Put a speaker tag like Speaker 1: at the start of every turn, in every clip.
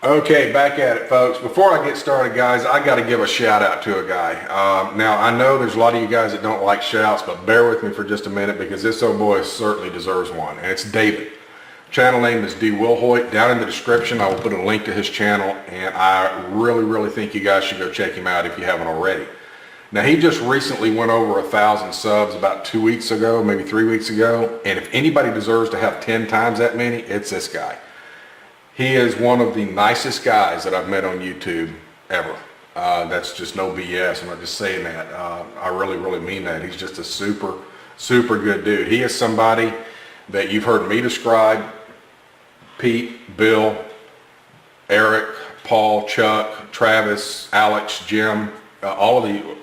Speaker 1: Okay, back at it, folks. Before I get started, guys, I got to give a shout out to a guy. Now, I know there's a lot of you guys that don't like shouts, but bear with me for just a minute because this old boy certainly deserves one, and it's David. Channel name is D. Wilhoit. Down in the description, I will put a link to his channel, and I really think you guys should go check him out if you haven't already. Now, he just recently went over 1,000 subs about 2 weeks ago, maybe 3 weeks ago, and if anybody deserves to have 10 times that many, it's this guy. He is one of the nicest guys that I've met on YouTube ever. That's just no BS. I'm not just saying that. I really mean that. He's just a super good dude. He is somebody that you've heard me describe. Pete, Bill, Eric, Paul, Chuck, Travis, Alex, Jim,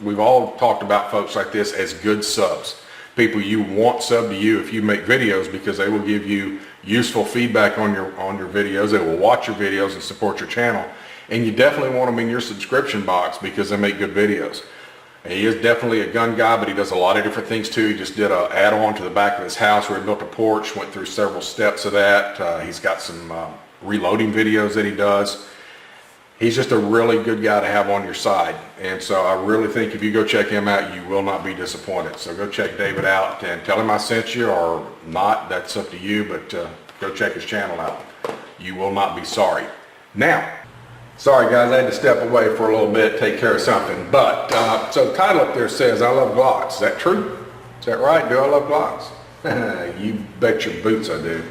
Speaker 1: we've all talked about folks like this as good subs. People you want sub to you if you make videos, because they will give you useful feedback on your videos. They will watch your videos and support your channel, and you definitely want them in your subscription box because they make good videos. And he is definitely a gun guy, but he does a lot of different things too. He just did an add-on to the back of his house where he built a porch, went through several steps of that. He's got some reloading videos that he does. He's just a really good guy to have on your side. And so I really think if you go check him out, you will not be disappointed. So go check David out and tell him I sent you, or not, that's up to you, but go check his channel out. You will not be sorry. Now, sorry guys, I had to step away for a little bit, take care of something. But, so the title up there says, I love Glocks. Is that true? Is that right? Do I love Glocks? You bet your boots I do.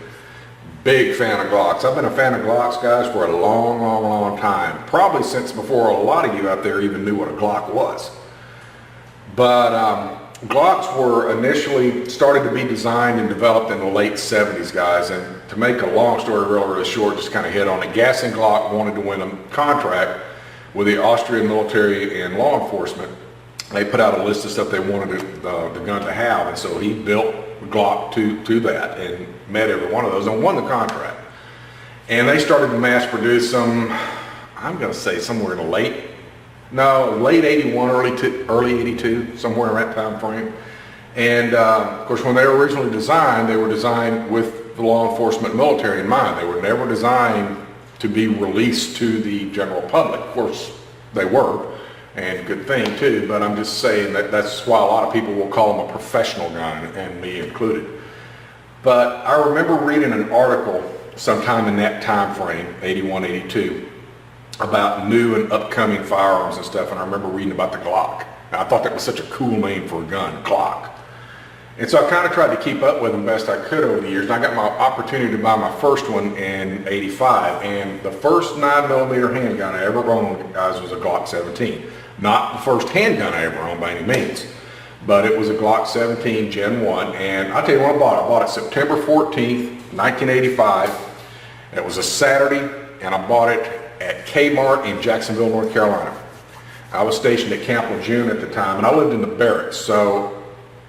Speaker 1: Big fan of Glocks. I've been a fan of Glocks, guys, for a long time. Probably since before a lot of you out there even knew what a Glock was. But Glocks were initially started to be designed and developed in the late 70s, guys. And to make a long story really short, just kind of hit on it, Gas and Glock wanted to win a contract with the Austrian military and law enforcement. They put out a list of stuff they wanted the gun to have, and so he built Glock to that and met every one of those and won the contract. And they started to mass produce them, I'm going to say somewhere in the late 81, early 82, somewhere in that time frame. And of course, when they were originally designed, they were designed with the law enforcement military in mind. They were never designed to be released to the general public. Of course, they were. And good thing too, but I'm just saying that's why a lot of people will call them a professional gun, and me included. But I remember reading an article sometime in that time frame, 81, 82, about new and upcoming firearms and stuff, and I remember reading about the Glock. And I thought that was such a cool name for a gun, Glock. And so I kind of tried to keep up with them best I could over the years, and I got my opportunity to buy my first one in 85, and the first 9mm handgun I ever owned, guys, was a Glock 17. Not the first handgun I ever owned by any means, but it was a Glock 17 Gen 1, and I'll tell you what I bought. I bought it September 14th, 1985. It was a Saturday, and I bought it at Kmart in Jacksonville, North Carolina. I was stationed at Camp Lejeune at the time, and I lived in the barracks, so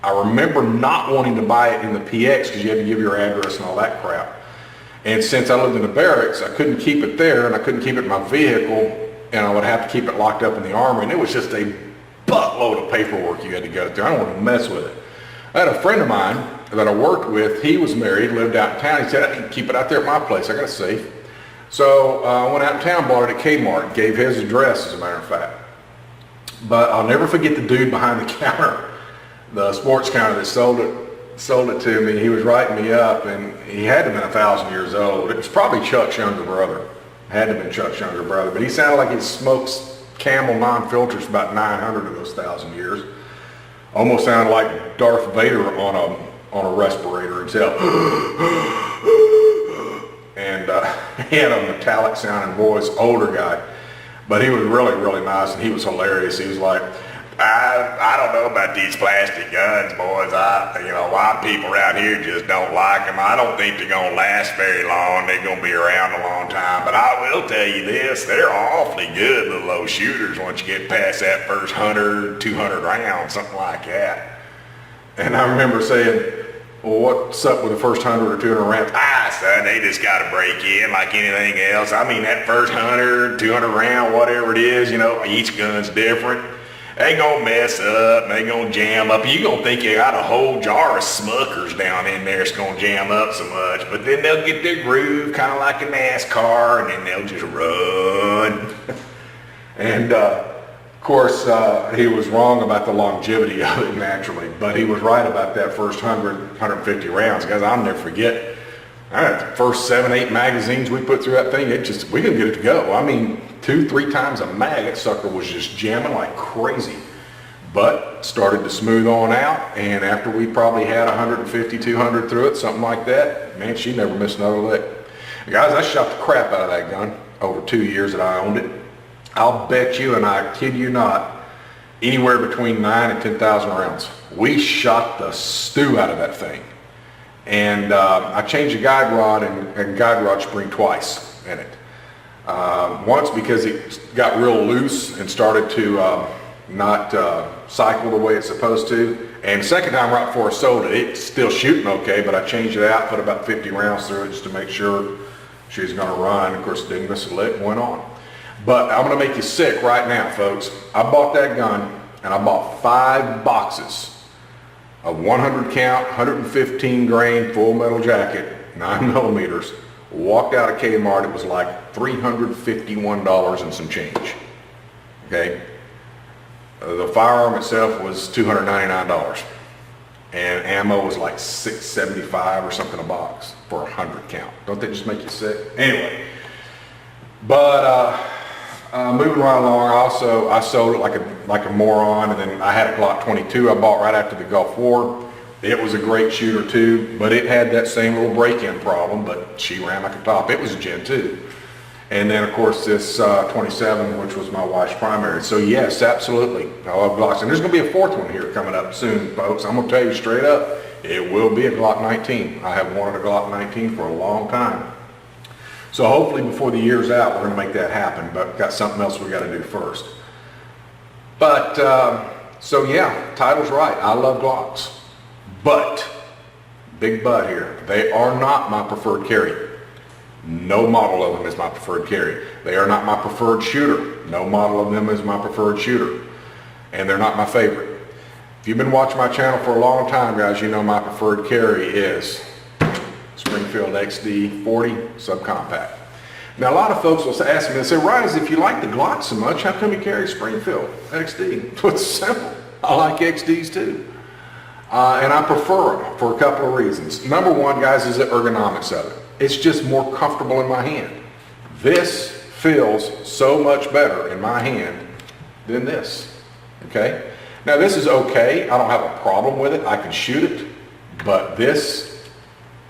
Speaker 1: I remember not wanting to buy it in the PX because you had to give your address and all that crap. And since I lived in the barracks, I couldn't keep it there, and I couldn't keep it in my vehicle, and I would have to keep it locked up in the armory, and it was just a buttload of paperwork you had to go through. I don't want to mess with it. I had a friend of mine that I worked with. He was married, lived out in town. He said, I can keep it out there at my place. I got a safe. So I went out in town, bought it at Kmart, gave his address, as a matter of fact. But I'll never forget the dude behind the counter, the sports counter that sold it to me. He was writing me up, and he had to have been 1,000 years old. It was probably Chuck's younger brother. Had to have been Chuck's younger brother, but he sounded like he smokes Camel non-filters for about 900 of those 1,000 years. Almost sounded like Darth Vader on a respirator himself. And he had a metallic sounding voice, older guy, but he was really nice, and he was hilarious. He was like, I don't know about these plastic guns, boys. A lot of people around here just don't like them. I don't think they're going to last very long. They're going to be around a long time. But I will tell you this, they're awfully good, the low shooters, once you get past that first 100, 200 rounds, something like that. And I remember saying, well, what's up with the first 100 or 200 rounds? Son, they just got to break in like anything else. I mean, that first 100, 200 round, whatever it is, each gun's different. they gonna mess up, they gonna jam up. You gonna think you got a whole jar of Smuckers down in there, it's gonna jam up so much. But then they'll get their groove, kind of like a NASCAR, and then they'll just run. And of course, he was wrong about the longevity of it naturally, but he was right about that first 100, 150 rounds. Guys, I'll never forget. The first 7, 8 magazines we put through that thing, we couldn't get it to go. I mean, 2, 3 times a mag, that sucker was just jamming like crazy. But started to smooth on out, and after we probably had 150, 200 through it, something like that, man, she never missed another lick. Guys, I shot the crap out of that gun over 2 years that I owned it. I'll bet you, and I kid you not, anywhere between 9 and 10,000 rounds. We shot the stew out of that thing. And I changed the guide rod and guide rod spring twice in it. Once because it got real loose and started to not cycle the way it's supposed to. And second time right before I sold it, it's still shooting okay, but I changed it out, put about 50 rounds through it just to make sure she was going to run. Of course, didn't miss a lick and went on. But I'm going to make you sick right now, folks. I bought that gun and I bought 5 boxes. A 100 count, 115 grain full metal jacket, 9 millimeters. Walked out of Kmart, it was like $351 and some change. Okay? The firearm itself was $299. And ammo was like $675 or something a box for a 100 count. Don't they just make you sick? Anyway. But moving right along, I sold it like a moron, and then I had a Glock 22 I bought right after the Gulf War. It was a great shooter too, but it had that same little break-in problem, but she ran like a top. It was a Gen 2. And then of course this 27, which was my wife's primary. So yes, absolutely, I love Glocks. And there's gonna be a 4th one here coming up soon, folks. I'm gonna tell you straight up, it will be a Glock 19. I have wanted a Glock 19 for a long time. So hopefully before the year's out, we're going to make that happen, but got something else we got to do first. But, so yeah, title's right. I love Glocks. But, big but here, they are not my preferred carry. No model of them is my preferred carry. They are not my preferred shooter. No model of them is my preferred shooter. And they're not my favorite. If you've been watching my channel for a long time, guys, you know my preferred carry is Springfield XD 40 subcompact. Now a lot of folks will ask me and say, Rise, if you like the Glock so much, how come you carry Springfield XD? Well, it's simple. I like XDs too. And I prefer them for a couple of reasons. Number one, guys, is the ergonomics of it. It's just more comfortable in my hand. This feels so much better in my hand than this, okay? Now this is okay. I don't have a problem with it. I can shoot it, but this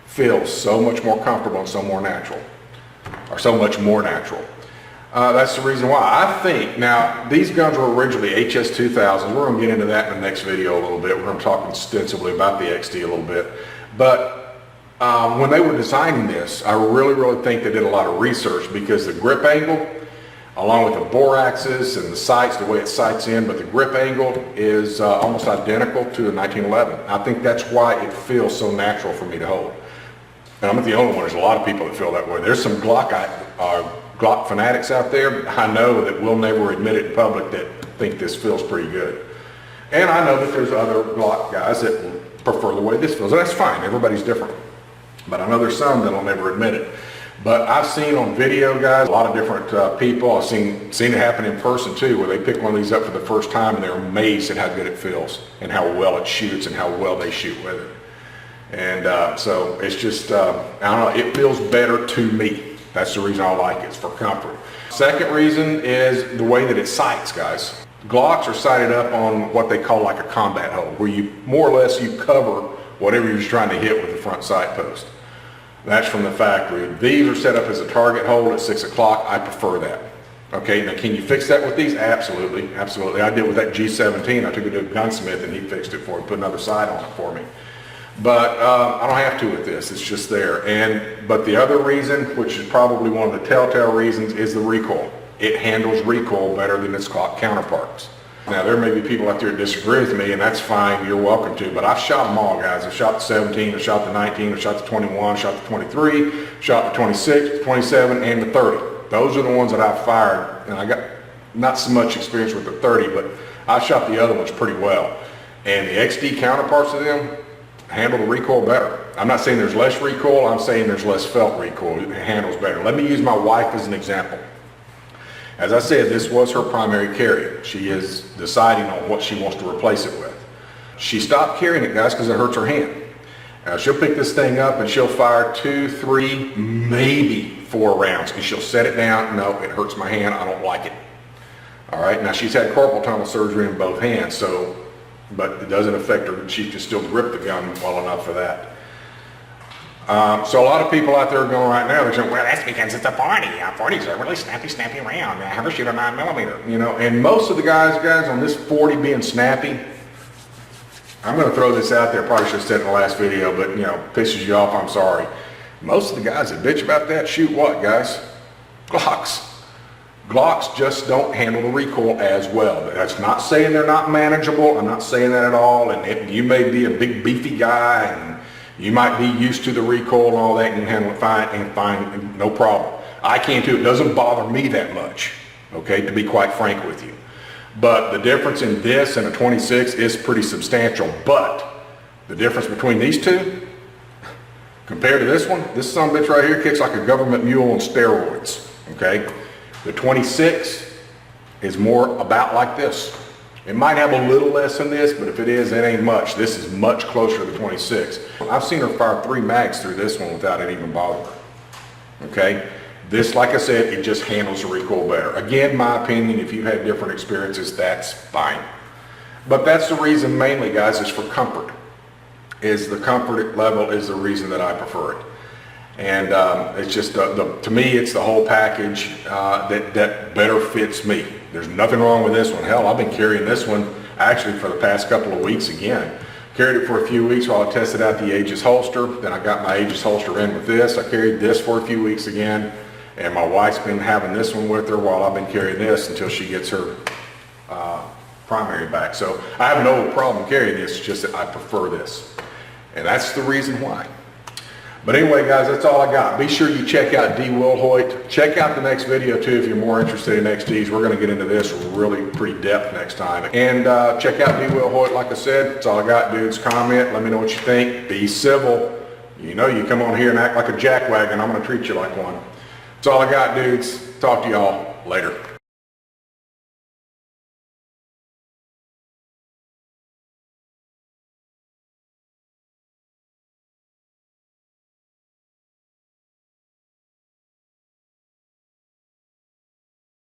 Speaker 1: feels so much more comfortable and so more natural, or so much more natural. That's the reason why. I think, now, these guns were originally HS-2000s. We're going to get into that in the next video a little bit. We're going to talk extensively about the XD a little bit. But when they were designing this, I really think they did a lot of research, because the grip angle, along with the bore axis and the sights, the way it sights in, but the grip angle is almost identical to the 1911. I think that's why it feels so natural for me to hold. And I'm not the only one. There's a lot of people that feel that way. There's some Glock fanatics out there, I know, that will never admit it in public, that think this feels pretty good. And I know that there's other Glock guys that prefer the way this feels. And that's fine. Everybody's different. But I know there's some that'll never admit it. But I've seen on video, guys, a lot of different people. I've seen it happen in person too, where they pick one of these up for the first time and they're amazed at how good it feels and how well it shoots and how well they shoot with it. And so it's just, I don't know, it feels better to me. That's the reason I like it, it's for comfort. Second reason is the way that it sights, guys. Glocks are sighted up on what they call like a combat hold, where you more or less you cover whatever you're trying to hit with the front sight post. That's from the factory. These are set up as a target hold at 6 o'clock. I prefer that. Okay, now can you fix that with these? Absolutely, absolutely. I did with that G17. I took it to a gunsmith and he fixed it for me, put another sight on it for me. But I don't have to with this, it's just there. But the other reason, which is probably one of the telltale reasons, is the recoil. It handles recoil better than its counterparts. Now there may be people out there that disagree with me, and that's fine, you're welcome to, but I've shot them all, guys. I've shot the 17, I've shot the 19, I've shot the 21, shot the 23, shot the 26, the 27, and the 30. Those are the ones that I've fired, and I got not so much experience with the 30, but I shot the other ones pretty well. And the XD counterparts of them handle the recoil better. I'm not saying there's less recoil, I'm saying there's less felt recoil. It handles better. Let me use my wife as an example. As I said, this was her primary carry. She is deciding on what she wants to replace it with. She stopped carrying it, guys, because it hurts her hand. She'll pick this thing up and she'll fire 2, 3, maybe 4 rounds, and she'll set it down. No, it hurts my hand, I don't like it. All right, now she's had carpal tunnel surgery in both hands, but it doesn't affect her. She can still grip the gun well enough for that. So a lot of people out there are going right now, they're saying, well, that's because it's a 40. 40s are really snappy round. I have a shoot a 9mm, you know. And most of the guys on this 40 being snappy, I'm going to throw this out there, probably should have said it in the last video, but you know, pisses you off, I'm sorry. Most of the guys that bitch about that shoot what, guys? Glocks. Glocks just don't handle the recoil as well. That's not saying they're not manageable. I'm not saying that at all. And you may be a big beefy guy and you might be used to the recoil and all that and handle it fine, no problem. I can too. It doesn't bother me that much, okay, to be quite frank with you. But the difference in this and a 26 is pretty substantial. But the difference between these two, compared to this one, this son of a bitch right here kicks like a government mule on steroids, okay? The 26 is more about like this. It might have a little less than this, but if it is, it ain't much. This is much closer to the 26. I've seen her fire 3 mags through this one without it even bothering her, okay? This, like I said, it just handles the recoil better. Again, my opinion, if you had different experiences, that's fine. But that's the reason mainly, guys, is for comfort. The comfort level is the reason that I prefer it. And it's just, to me, it's the whole package that better fits me. There's nothing wrong with this one. Hell, I've been carrying this one actually for the past couple of weeks again. Carried it for a few weeks while I tested out the Aegis holster. Then I got my Aegis holster in with this. I carried this for a few weeks again. And my wife's been having this one with her while I've been carrying this until she gets her primary back. So I have no problem carrying this, just that I prefer this. And that's the reason why. But anyway, guys, that's all I got. Be sure you check out D. Wilhoit. Check out the next video, too, if you're more interested in XDs. We're going to get into this really pretty depth next time. And check out D. Wilhoit, like I said. That's all I got, dudes. Comment. Let me know what you think. Be civil. You know, you come on here and act like a jackwagon, I'm going to treat you like one. That's all I got, dudes. Talk to y'all later.